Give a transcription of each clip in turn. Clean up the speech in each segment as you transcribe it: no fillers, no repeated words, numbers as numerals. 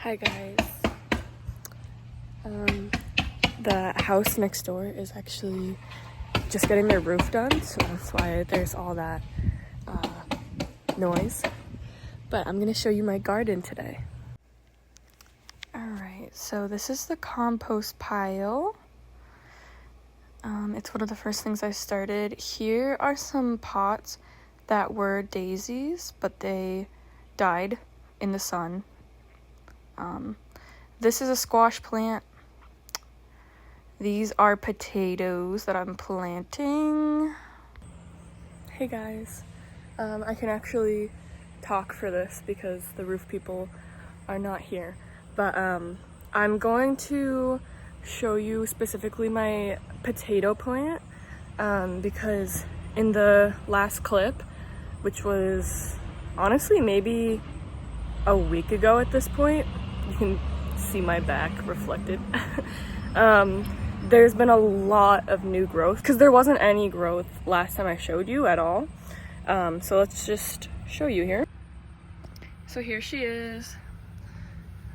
Hi guys. The house next door is actually just getting their roof done, so that's why there's all that noise. But I'm gonna show you my garden today. Alright, so this is the compost pile. It's one of the first things I started. Here are some pots that were daisies, but they died in the sun. This is a squash plant. These are potatoes that I'm planting. Hey guys, I can actually talk for this because the roof people are not here. But I'm going to show you specifically my potato plant because in the last clip, which was honestly maybe a week ago at this point, you can see my back reflected. There's been a lot of new growth because there wasn't any growth last time I showed you at all. So let's just show you here. So here she is.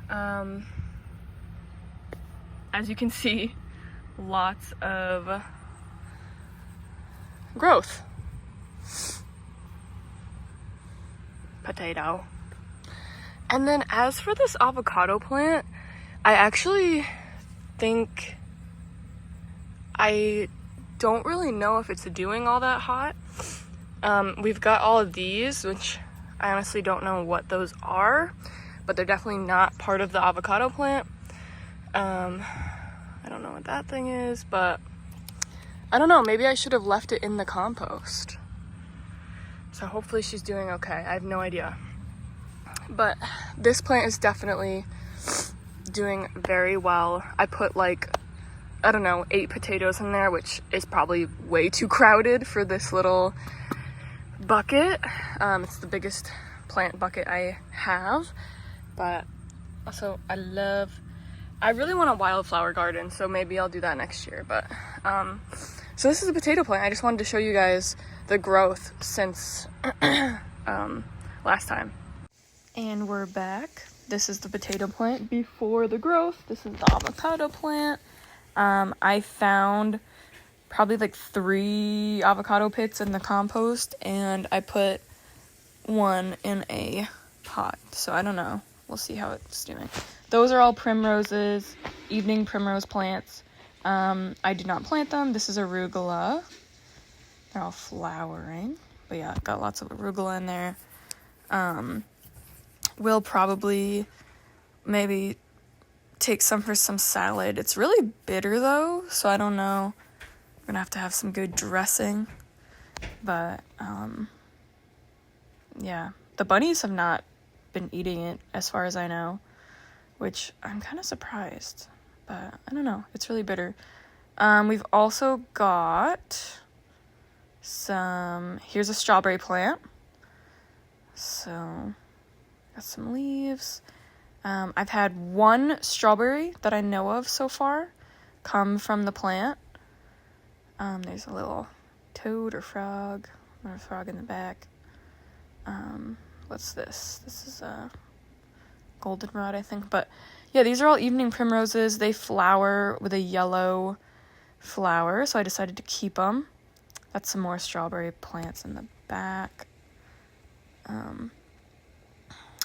As you can see, lots of growth. Potato. And then as for this avocado plant, I actually think I don't really know if it's doing all that hot. We've got all of these, which I honestly don't know what those are, but they're definitely not part of the avocado plant. I don't know what that thing is, but I don't know, maybe I should have left it in the compost. So hopefully she's doing okay. I have no idea. But this plant is definitely doing very well. I put like, I don't know, 8 potatoes in there, which is probably way too crowded for this little bucket. It's the biggest plant bucket I have. But also I really want a wildflower garden, so maybe I'll do that next year. But so this is a potato plant. I just wanted to show you guys the growth since last time. And we're back. This is the potato plant before the growth. This is the avocado plant. I found probably like 3 avocado pits in the compost, and I put 1 in a pot. So I don't know. We'll see how it's doing. Those are all primroses, evening primrose plants. I did not plant them. This is arugula. They're all flowering. But yeah, got lots of arugula in there. We'll probably maybe take some for some salad. It's really bitter though, so I don't know. We're gonna have to have some good dressing. But yeah, the bunnies have not been eating it as far as I know, which I'm kind of surprised. But I don't know, it's really bitter. We've also got here's a strawberry plant. So got some leaves. I've had 1 strawberry that I know of so far come from the plant. There's a little toad or frog, or a frog in the back. What's this? This is a goldenrod, I think. But yeah, these are all evening primroses. They flower with a yellow flower, so I decided to keep them. That's some more strawberry plants in the back.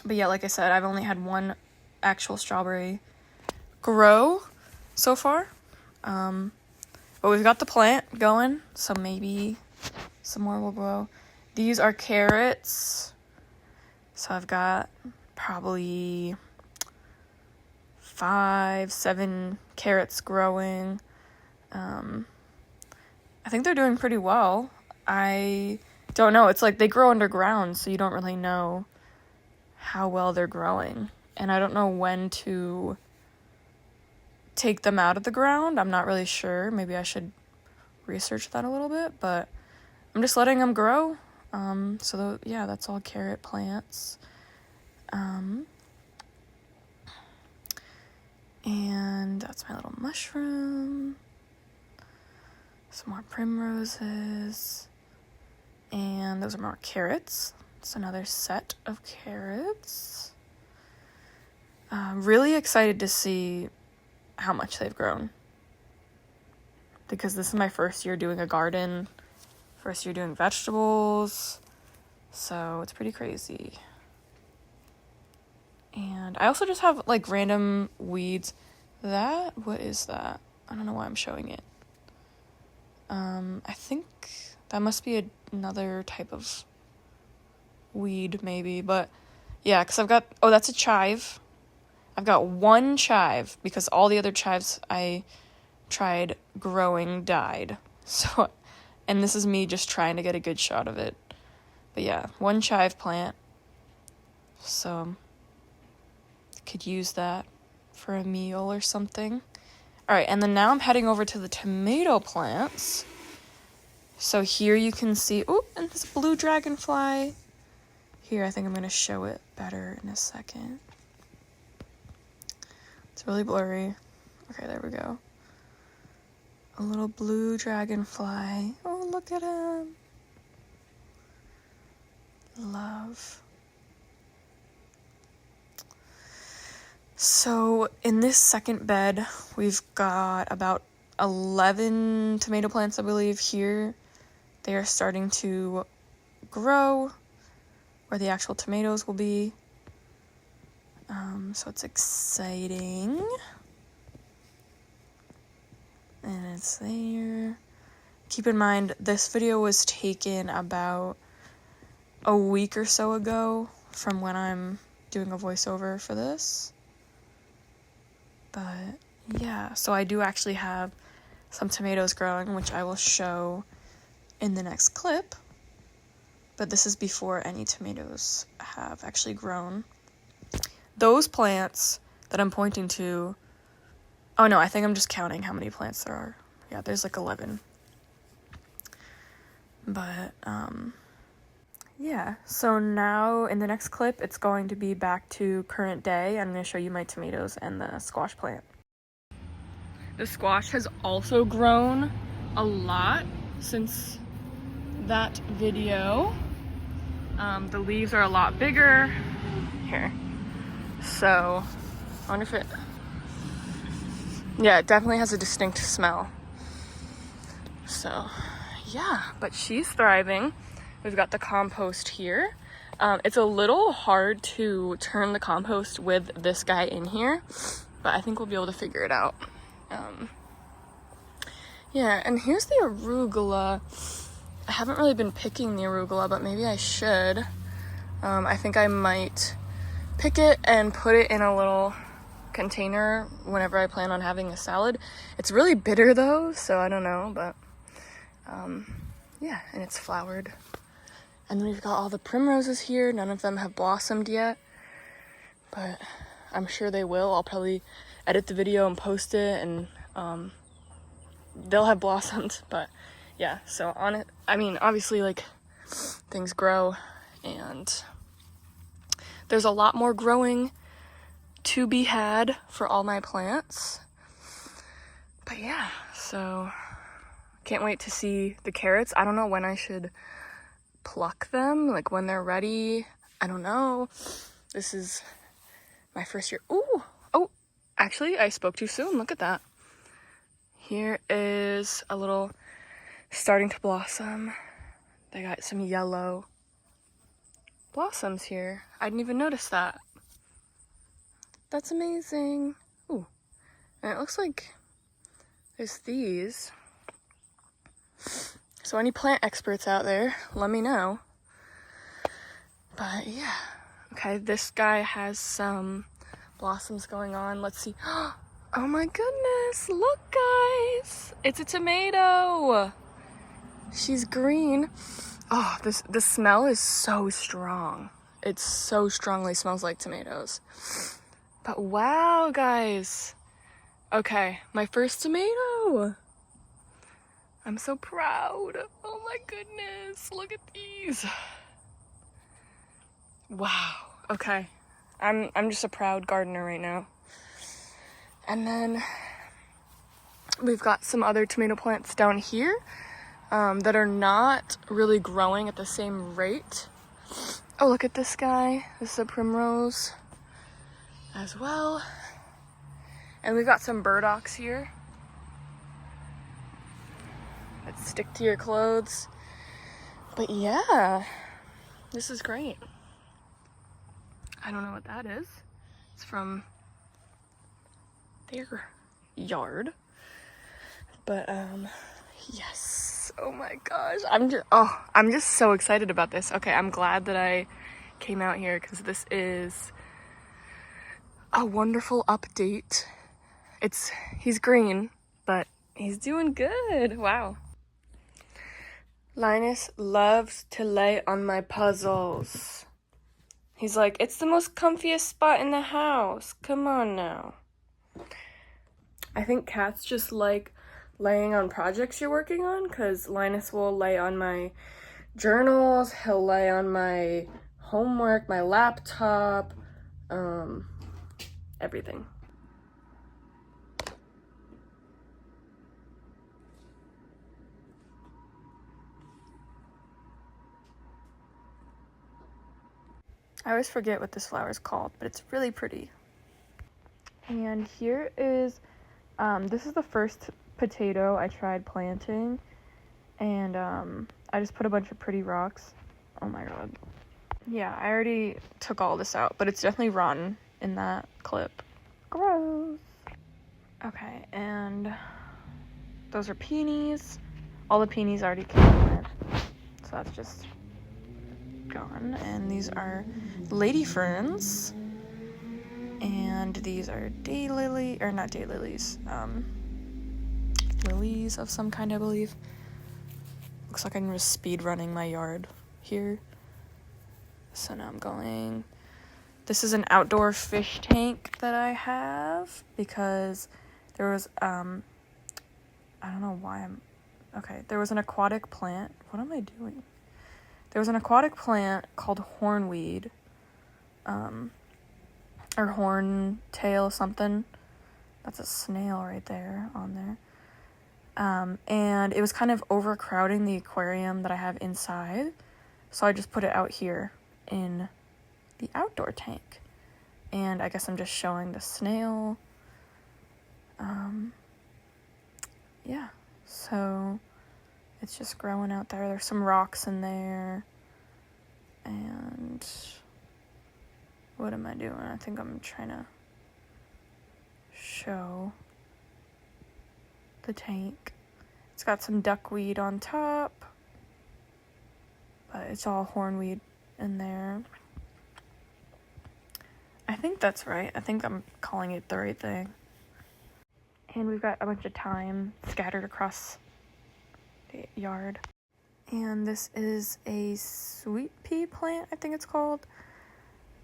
But yeah, like I said, I've only had 1 actual strawberry grow so far. But we've got the plant going, so maybe some more will grow. These are carrots. So I've got probably 5-7 carrots growing. I think they're doing pretty well. I don't know. It's like they grow underground, so you don't really know how well they're growing. And I don't know when to take them out of the ground. I'm not really sure. Maybe I should research that a little bit, but I'm just letting them grow. Yeah, that's all carrot plants. And that's my little mushroom. Some more primroses. And those are more carrots. It's another set of carrots. Really excited to see how much they've grown. Because this is my first year doing a garden, first year doing vegetables, so it's pretty crazy. And I also just have like random weeds. What is that? I don't know why I'm showing it. I think that must be another type of weed maybe, but yeah, because that's a chive. I've got one chive because all the other chives I tried growing died. So, and this is me just trying to get a good shot of it. But yeah, one chive plant. So, could use that for a meal or something. All right, and then now I'm heading over to the tomato plants. So here you can see, and this blue dragonfly. Here, I think I'm going to show it better in a second. It's really blurry. Okay, there we go. A little blue dragonfly. Oh, look at him. Love. So in this second bed, we've got about 11 tomato plants, I believe, here. They are starting to grow where the actual tomatoes will be. So it's exciting. And it's there. Keep in mind, this video was taken about a week or so ago from when I'm doing a voiceover for this. But yeah, so I do actually have some tomatoes growing, which I will show in the next clip. But this is before any tomatoes have actually grown. Those plants that I'm pointing to, oh no, I think I'm just counting how many plants there are. Yeah, there's like 11. But, yeah, so now in the next clip, it's going to be back to current day. I'm going to show you my tomatoes and the squash plant. The squash has also grown a lot since that video. The leaves are a lot bigger. Here. So, I wonder if it... Yeah, it definitely has a distinct smell. So, yeah, but she's thriving. We've got the compost here. It's a little hard to turn the compost with this guy in here, but I think we'll be able to figure it out. Yeah, and here's the arugula. I haven't really been picking the arugula, but maybe I should. I think I might pick it and put it in a little container whenever I plan on having a salad. It's really bitter though, so I don't know, but yeah, and it's flowered. And then we've got all the primroses here. None of them have blossomed yet, but I'm sure they will. I'll probably edit the video and post it, and they'll have blossomed. But yeah, so on it, I mean, obviously, like, things grow, and there's a lot more growing to be had for all my plants. But yeah, so can't wait to see the carrots. I don't know when I should pluck them, like when they're ready. I don't know. This is my first year. Ooh, oh, actually, I spoke too soon. Look at that. Here is a little starting to blossom. They got some yellow blossoms here. I didn't even notice that. That's amazing. Ooh, and it looks like there's these. So any plant experts out there, let me know. But yeah, okay, this guy has some blossoms going on. Let's see. Oh my goodness, look guys, it's a tomato. She's green. Oh, the smell is so strong. It so strongly smells like tomatoes. But wow, guys. Okay, my first tomato. I'm so proud. Oh my goodness, look at these. Wow, okay. I'm just a proud gardener right now. And then we've got some other tomato plants down here that are not really growing at the same rate. Oh, look at this guy. This is a primrose. as well. And we've got some burdocks here that stick to your clothes. But yeah, this is great. I don't know what that is. It's from their yard. But yes. Oh my gosh. I'm just so excited about this. Okay, I'm glad that I came out here because this is a wonderful update. He's green, but he's doing good. Wow. Linus loves to lay on my puzzles. He's like, it's the most comfiest spot in the house. Come on now. I think cats just like laying on projects you're working on, because Linus will lay on my journals, he'll lay on my homework, my laptop, everything. I always forget what this flower is called, but it's really pretty. And here is, this is the first potato I tried planting, and I just put a bunch of pretty rocks. Oh my god. Yeah, I already took all this out, but it's definitely rotten in that clip. Gross. Okay, and those are peonies. All the peonies already came in, so that's just gone. And these are lady ferns, and these are daylilies lilies of some kind, I believe. Looks like I'm just speed running my yard here. So now I'm going. This is an outdoor fish tank that I have because there was I don't know why there was an aquatic plant. What am I doing? There was an aquatic plant called hornweed, or horntail something. That's a snail right there on there. And it was kind of overcrowding the aquarium that I have inside, so I just put it out here in the outdoor tank. And I guess I'm just showing the snail. Yeah, so it's just growing out there. There's some rocks in there. And what am I doing? I think I'm trying to show the tank. It's got some duckweed on top, but it's all hornweed in there. I think that's right. I think I'm calling it the right thing. And we've got a bunch of thyme scattered across the yard. And this is a sweet pea plant, I think it's called.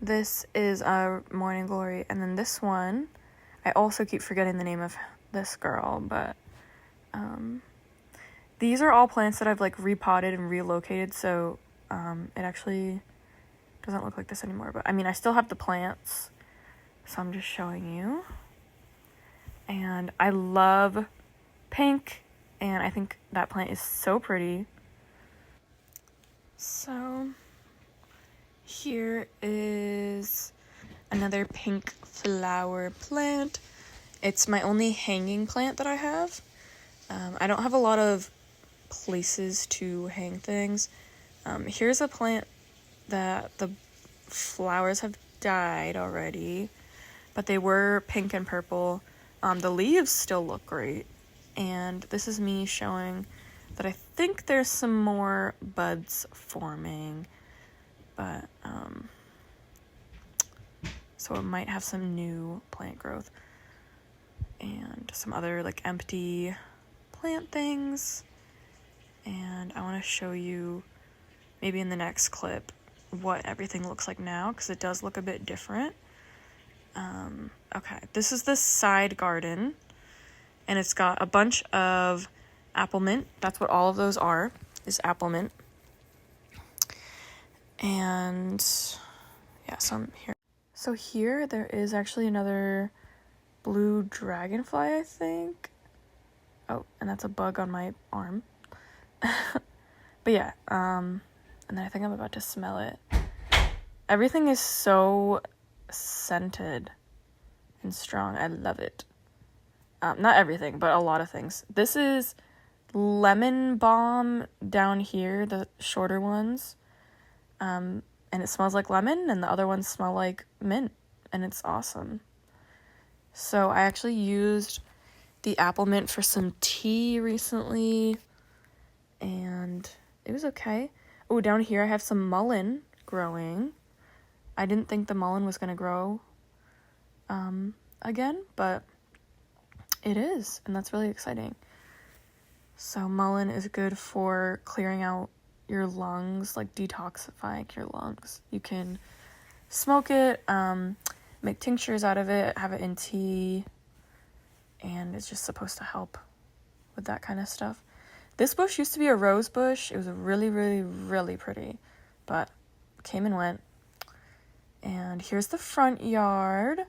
This is a morning glory. And then this one, I also keep forgetting the name of this girl, but these are all plants that I've like repotted and relocated, so it actually doesn't look like this anymore. But I mean, I still have the plants, so I'm just showing you. And I love pink, and I think that plant is so pretty. So here is another pink flower plant. It's my only hanging plant that I have. I don't have a lot of places to hang things. Here's a plant that the flowers have died already, but they were pink and purple. The leaves still look great, and this is me showing that I think there's some more buds forming, but so it might have some new plant growth and some other like empty plant things. And I want to show you maybe in the next clip what everything looks like now, because it does look a bit different. Okay, this is the side garden, and it's got a bunch of apple mint. That's what all of those are, is apple mint. And yeah, some here. So here there is actually another blue dragonfly, I think. Oh, and that's a bug on my arm. But yeah, and then I think I'm about to smell it. Everything is so scented. and strong. I love it. Not everything, but a lot of things. This is lemon balm down here, the shorter ones. And it smells like lemon, and the other ones smell like mint, and it's awesome. So I actually used the apple mint for some tea recently, and it was okay. Oh, down here I have some mullein growing. I didn't think the mullein was going to grow again, but it is, and that's really exciting. So mullein is good for clearing out your lungs, like detoxifying your lungs. You can smoke it, make tinctures out of it, have it in tea, and it's just supposed to help with that kind of stuff. This bush used to be a rose bush. It was really, really, really pretty, but came and went. And here's the front yard.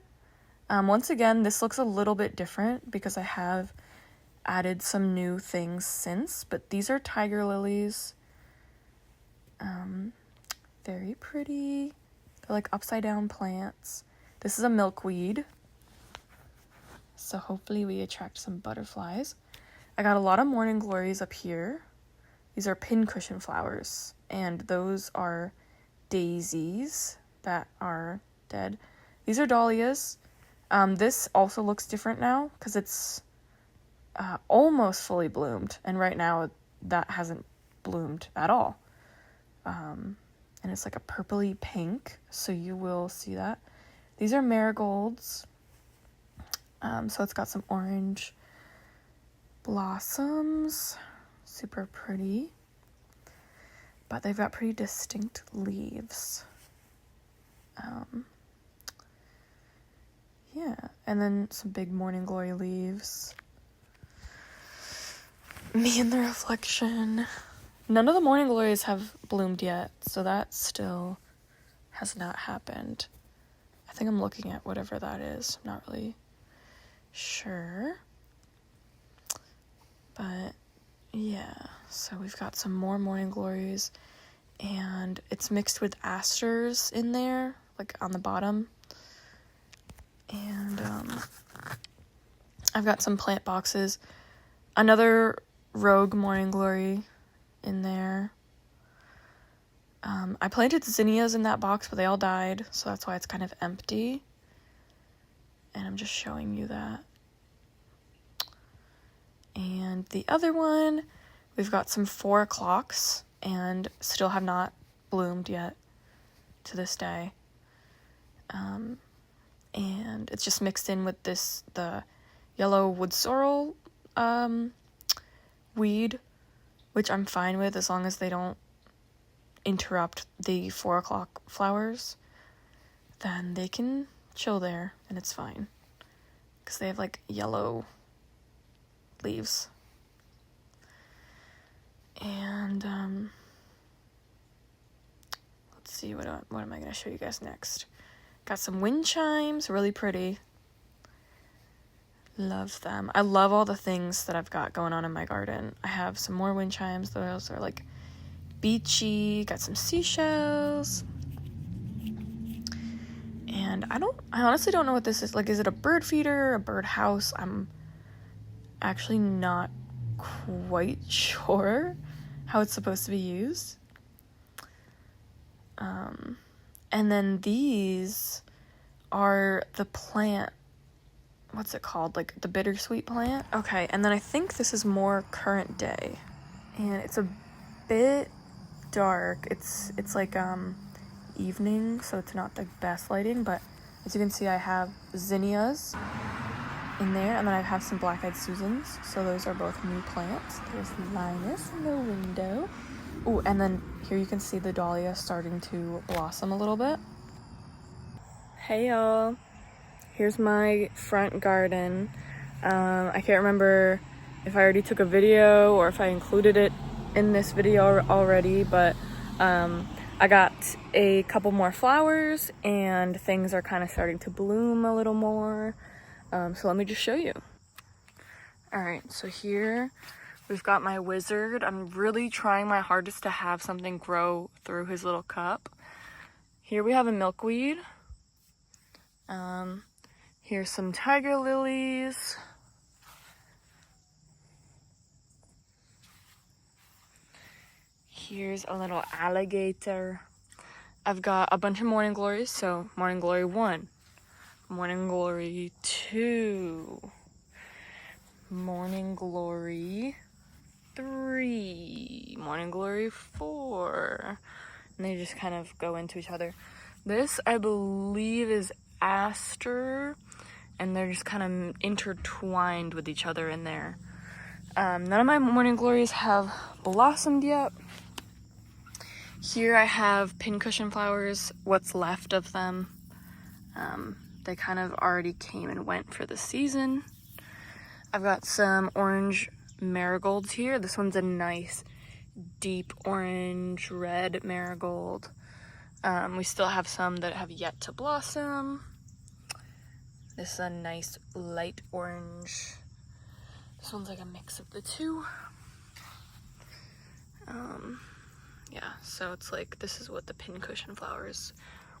Once again, this looks a little bit different because I have added some new things since, but these are tiger lilies. Very pretty. They're like upside down plants. This is a milkweed, so hopefully we attract some butterflies. I got a lot of morning glories up here. These are pincushion flowers, and those are daisies that are dead. These are dahlias. This also looks different now because it's almost fully bloomed, and right now that hasn't bloomed at all. And it's like a purpley pink, so you will see that. These are marigolds. So it's got some orange blossoms, super pretty, but they've got pretty distinct leaves. Yeah, and then some big morning glory leaves. Me in the reflection. None of the morning glories have bloomed yet, so that still has not happened. I think I'm looking at whatever that is. I'm not really sure. But yeah, so we've got some more morning glories, and it's mixed with asters in there, like on the bottom. And I've got some plant boxes. Another rogue morning glory in there. I planted zinnias in that box, but they all died, so that's why it's kind of empty. And I'm just showing you that. And the other one, we've got some 4 o'clocks and still have not bloomed yet to this day. And it's just mixed in with the yellow wood sorrel weed, which I'm fine with as long as they don't interrupt the 4 o'clock flowers. Then they can chill there and it's fine because they have like yellow leaves. And let's see, what am I going to show you guys next? Got some wind chimes, really pretty. Love them. I love all the things that I've got going on in my garden. I have some more wind chimes. Those are like beachy. Got some seashells. And I honestly don't know what this is. Like, is it a bird feeder, a bird house? I'm actually not quite sure how it's supposed to be used. And then these are the plant, what's it called? Like the bittersweet plant? Okay, and then I think this is more current day. And it's a bit dark. It's like evening, so it's not the best lighting, but as you can see I have zinnias in there, and then I have some black-eyed Susans, so those are both new plants. There's Linus in the window. Oh, and then here you can see the dahlia starting to blossom a little bit. Hey y'all, here's my front garden. I can't remember if I already took a video or if I included it in this video already, but I got a couple more flowers and things are kind of starting to bloom a little more. So let me just show you. Alright, so here we've got my wizard. I'm really trying my hardest to have something grow through his little cup. Here we have a milkweed. Here's some tiger lilies. Here's a little alligator. I've got a bunch of morning glories, so morning glory 1, morning glory 2, morning glory 3, morning glory 4, and they just kind of go into each other. This, I believe, is aster, and they're just kind of intertwined with each other in there. None of my morning glories have blossomed yet. Here I have pincushion flowers, what's left of them. They kind of already came and went for the season. I've got some orange marigolds here. This one's a nice deep orange red marigold. We still have some that have yet to blossom. This is a nice light orange. This one's like a mix of the two. Yeah, so it's like, this is what the pincushion flowers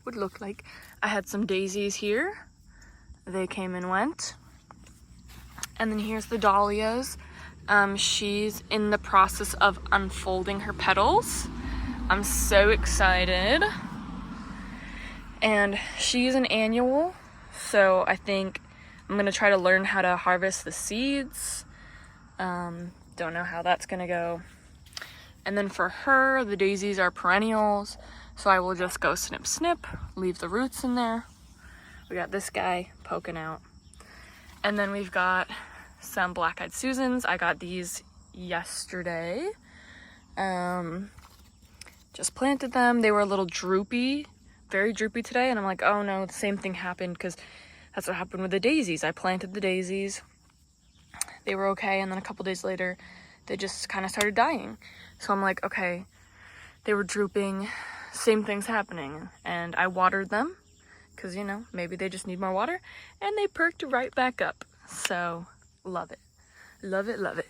would look like. I had some daisies here. They came and went. And then here's the dahlias. She's in the process of unfolding her petals. I'm so excited. And she's an annual, so I think I'm gonna try to learn how to harvest the seeds. Don't know how that's gonna go. And then for her, the daisies are perennials, so I will just go snip snip, leave the roots in there. We got this guy poking out. And then we've got some black-eyed Susans. I got these yesterday. Just planted them. They were a little droopy, very droopy today, and I'm like, oh no, the same thing happened, because that's what happened with the daisies. I planted the daisies. They were okay, and then a couple days later, they just kind of started dying. So I'm like, okay, they were drooping, same thing's happening. And I watered them, because, you know, maybe they just need more water, and they perked right back up. So, love it. Love it, love it.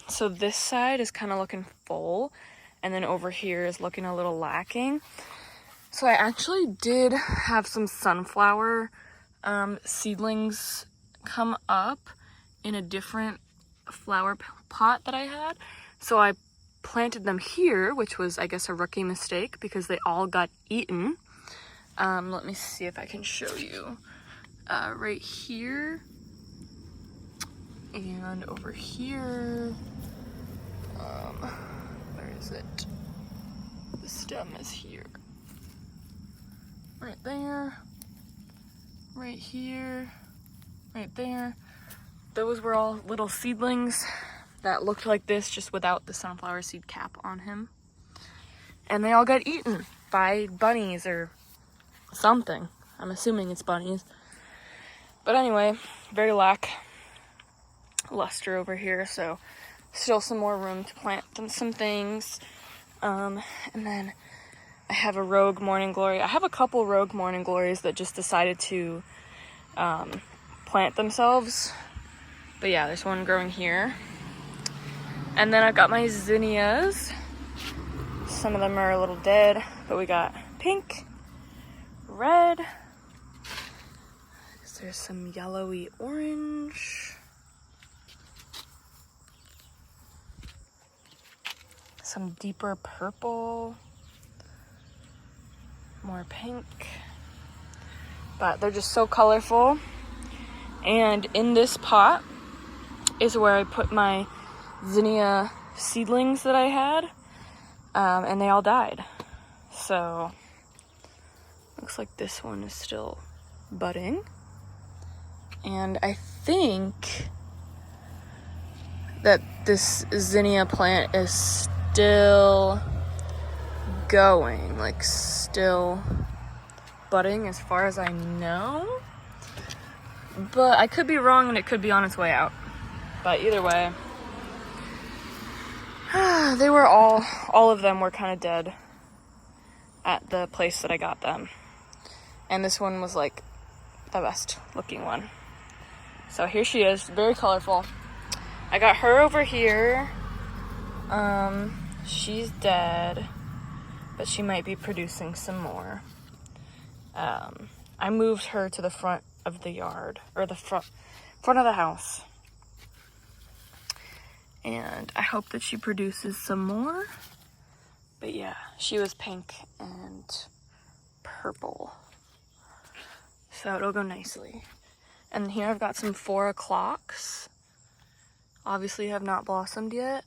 So this side is kind of looking full, and then over here is looking a little lacking. So I actually did have some sunflower seedlings come up in a different flower pot that I had. So I planted them here, which was, I guess, a rookie mistake because they all got eaten. Let me see if I can show you. Right here and over here. Where is it? The stem is here. Right there. Right here. Right there. Those were all little seedlings that looked like this, just without the sunflower seed cap on him. And they all got eaten by bunnies or something. I'm assuming it's bunnies. But anyway, very lackluster over here, so still some more room to plant them some things. And then I have a rogue morning glory. I have a couple rogue morning glories that just decided to plant themselves. But yeah, there's one growing here. And then I've got my zinnias. Some of them are a little dead, but we got pink, red. There's some yellowy orange. Some deeper purple. More pink. But they're just so colorful. And in this pot is where I put my zinnia seedlings that I had, and they all died. So looks like this one is still budding, and I think that this zinnia plant is still going, like still budding as far as I know, but I could be wrong and it could be on its way out. But either way, they were all of them were kind of dead at the place that I got them. And this one was like the best looking one. So here she is, very colorful. I got her over here. She's dead, but she might be producing some more. I moved her to the front of the yard, or the front of the house. And I hope that she produces some more. But yeah, she was pink and purple. So it'll go nicely. And here I've got some 4 o'clocks. Obviously have not blossomed yet.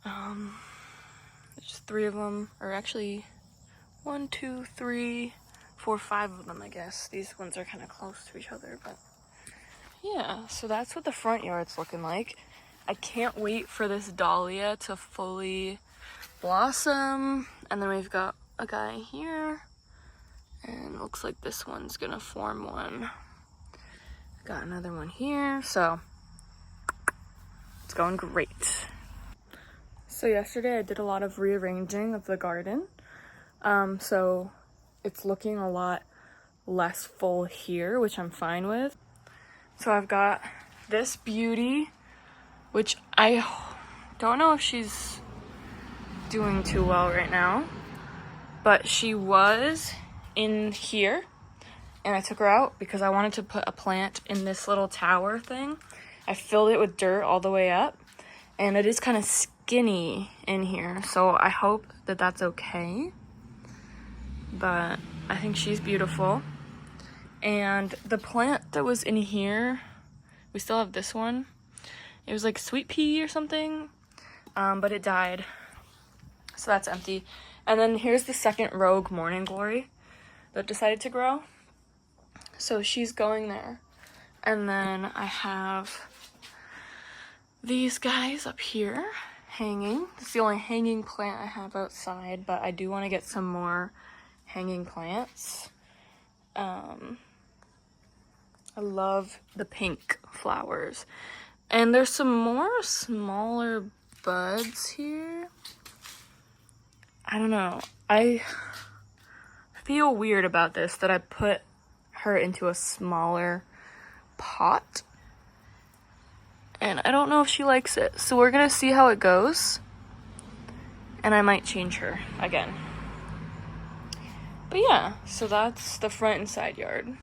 There's 3 of them, or actually 1, 2, 3, 4, 5 of them, I guess. These ones are kind of close to each other, but yeah, so that's what the front yard's looking like. I can't wait for this dahlia to fully blossom. And then we've got a guy here, and it looks like this one's gonna form one. Got another one here, so it's going great. So yesterday I did a lot of rearranging of the garden. So it's looking a lot less full here, which I'm fine with. So I've got this beauty, which I don't know if she's doing too well right now, but she was in here, and I took her out because I wanted to put a plant in this little tower thing. I filled it with dirt all the way up, and it is kind of skinny in here, so I hope that that's okay. But I think she's beautiful. And the plant that was in here, we still have this one. It was like sweet pea or something, but it died. So that's empty. And then here's the second rogue morning glory that decided to grow. So she's going there. And then I have these guys up here hanging. It's the only hanging plant I have outside, but I do want to get some more hanging plants. I love the pink flowers. And there's some more smaller buds here. I don't know. I feel weird about this, that I put her into a smaller pot. And I don't know if she likes it. So we're gonna see how it goes. And I might change her again. But yeah, so that's the front and side yard.